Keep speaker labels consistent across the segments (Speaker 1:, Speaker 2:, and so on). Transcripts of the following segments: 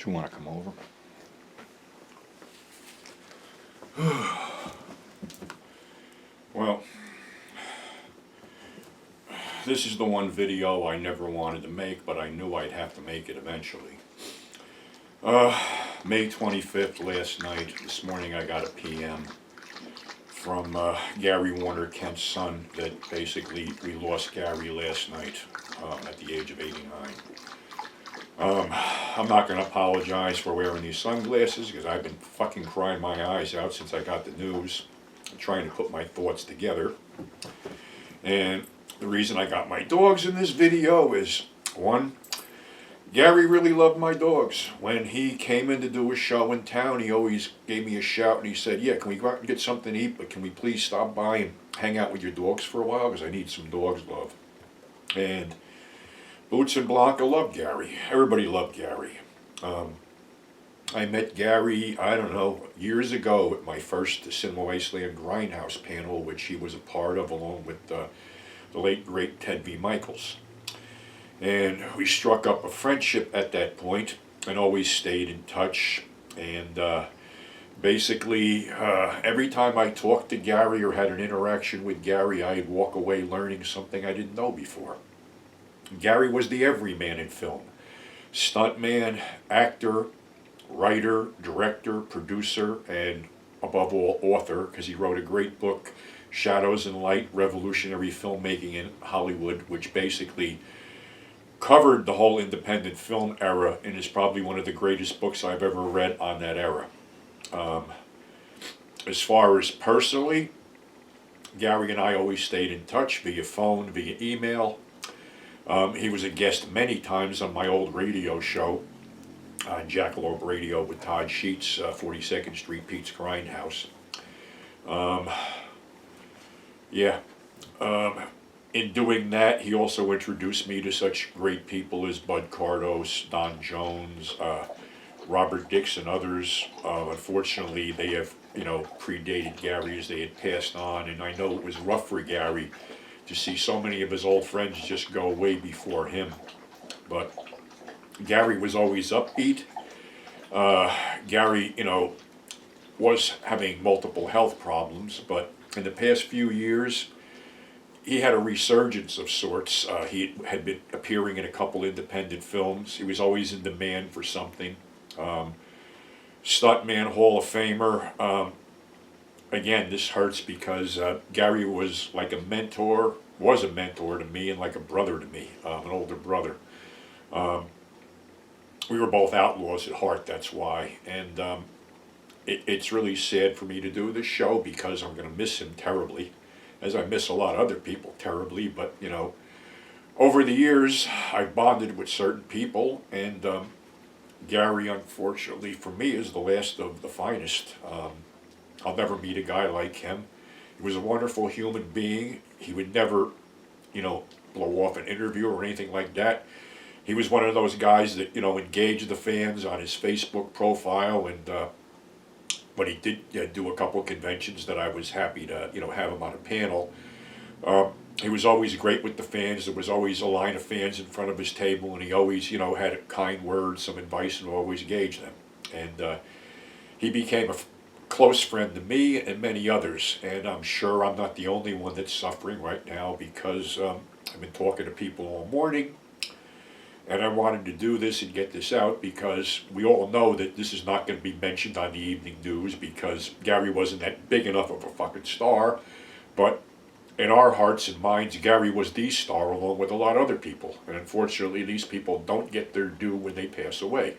Speaker 1: You want to come over? Well, this is the one video I never wanted to make, but I knew I'd have to make it eventually. May 25th, last night, this morning I got a PM from Gary Warner, Kent's son, that basically we lost Gary last night at the age of 89. I'm not going to apologize for wearing these sunglasses because I've been fucking crying my eyes out since I got the news. I'm trying to put my thoughts together. And the reason I got my dogs in this video is, one, Gary really loved my dogs. When he came in to do a show in town, he always gave me a shout and he said, yeah, can we go out and get something to eat, but can we please stop by and hang out with your dogs for a while because I need some dog's love. And Boots and Blanca loved Gary. Everybody loved Gary. I met Gary, I don't know, years ago at my first Cinema Wasteland Grindhouse panel, which he was a part of along with the late, great Ted V. Michaels. And we struck up a friendship at that point and always stayed in touch. And basically, every time I talked to Gary or had an interaction with Gary, I'd walk away learning something I didn't know before. Gary was the everyman in film. Stuntman, actor, writer, director, producer, and above all, author, because he wrote a great book, Shadows and Light, Revolutionary Filmmaking in Hollywood, which basically covered the whole independent film era and is probably one of the greatest books I've ever read on that era. As far as personally, Gary and I always stayed in touch via phone, via email. He was a guest many times on my old radio show on Jackalope Radio with Todd Sheets, 42nd Street Pete's Grindhouse. In doing that, he also introduced me to such great people as Bud Cardos, Don Jones, Robert Dix, and others. Unfortunately, they have, predated Gary as they had passed on, and I know it was rough for Gary to see so many of his old friends just go way before him. But Gary was always upbeat. Gary, was having multiple health problems, but in the past few years, he had a resurgence of sorts. He had been appearing in a couple independent films. He was always in demand for something. Stuntman Hall of Famer. Again, this hurts because Gary was like a mentor to me and like a brother to me, an older brother. We were both outlaws at heart, that's why. And it's really sad for me to do this show because I'm going to miss him terribly, as I miss a lot of other people terribly. But, over the years, I've bonded with certain people, and Gary, unfortunately for me, is the last of the finest. I'll never meet a guy like him. He was a wonderful human being. He would never, blow off an interview or anything like that. He was one of those guys that, engaged the fans on his Facebook profile, and when he did do a couple of conventions that I was happy to, have him on a panel. He was always great with the fans. There was always a line of fans in front of his table, and he always, had a kind word, some advice, and always engaged them. And he became a close friend to me and many others, and I'm sure I'm not the only one that's suffering right now because I've been talking to people all morning, and I wanted to do this and get this out because we all know that this is not going to be mentioned on the evening news because Gary wasn't that big enough of a fucking star, but in our hearts and minds, Gary was the star along with a lot of other people, and unfortunately these people don't get their due when they pass away.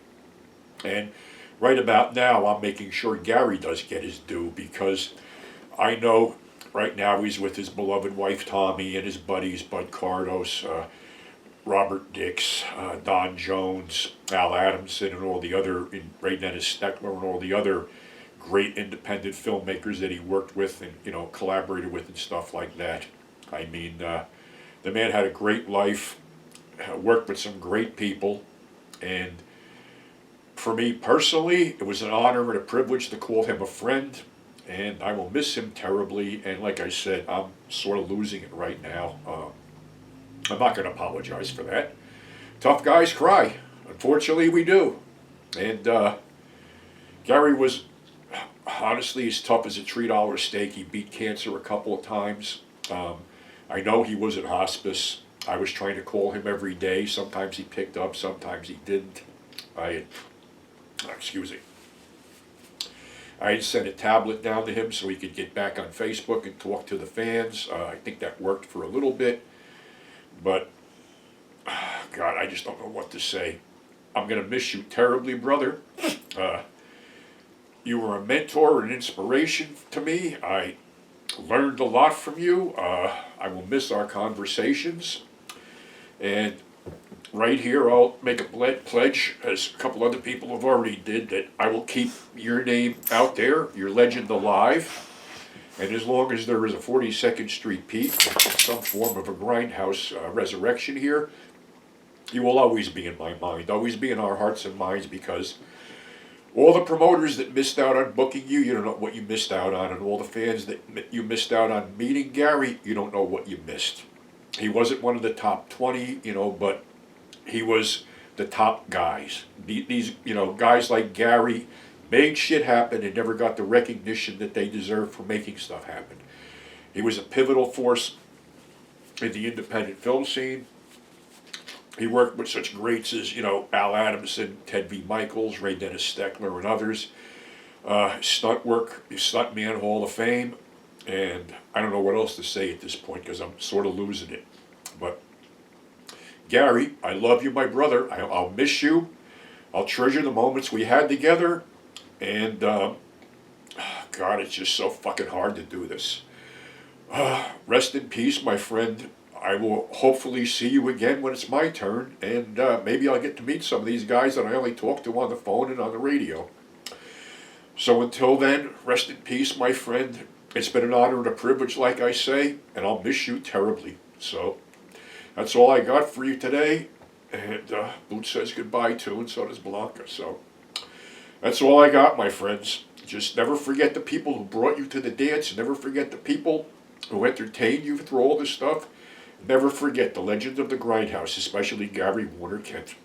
Speaker 1: And right about now, I'm making sure Gary does get his due because I know right now he's with his beloved wife Tommy and his buddies Bud Cardos, Robert Dix, Don Jones, Al Adamson, and all the other, Ray Dennis Steckler, and all the other great independent filmmakers that he worked with and collaborated with and stuff like that. I mean, the man had a great life, worked with some great people, and for me personally, it was an honor and a privilege to call him a friend, and I will miss him terribly. And like I said, I'm sort of losing it right now. I'm not going to apologize for that. Tough guys cry. Unfortunately, we do. And Gary was honestly as tough as a $3 steak. He beat cancer a couple of times. I know he was in hospice. I was trying to call him every day. Sometimes he picked up, sometimes he didn't. I, excuse me. I had sent a tablet down to him so he could get back on Facebook and talk to the fans. I think that worked for a little bit. But, God, I just don't know what to say. I'm going to miss you terribly, brother. You were a mentor and inspiration to me. I learned a lot from you. I will miss our conversations. And right here, I'll make a pledge, as a couple other people have already did, that I will keep your name out there, your legend alive. And as long as there is a 42nd Street Pete, some form of a grindhouse resurrection here, you will always be in my mind, always be in our hearts and minds, because all the promoters that missed out on booking you, you don't know what you missed out on, and all the fans that you missed out on meeting Gary, you don't know what you missed. He wasn't one of the top 20, but he was the top guys. These, guys like Gary made shit happen and never got the recognition that they deserve for making stuff happen. He was a pivotal force in the independent film scene. He worked with such greats as, Al Adamson, Ted V. Michaels, Ray Dennis Steckler, and others. Stunt work, Stuntman Hall of Fame, and I don't know what else to say at this point because I'm sort of losing it. But Gary, I love you, my brother. I'll miss you. I'll treasure the moments we had together. And, God, it's just so fucking hard to do this. Rest in peace, my friend. I will hopefully see you again when it's my turn, and maybe I'll get to meet some of these guys that I only talk to on the phone and on the radio. So until then, rest in peace, my friend. It's been an honor and a privilege, like I say, and I'll miss you terribly. So that's all I got for you today, and Boots says goodbye too, and so does Blanca. So that's all I got, my friends. Just never forget the people who brought you to the dance. Never forget the people who entertained you through all this stuff. Never forget the legend of the Grindhouse, especially Gary Warner Kent.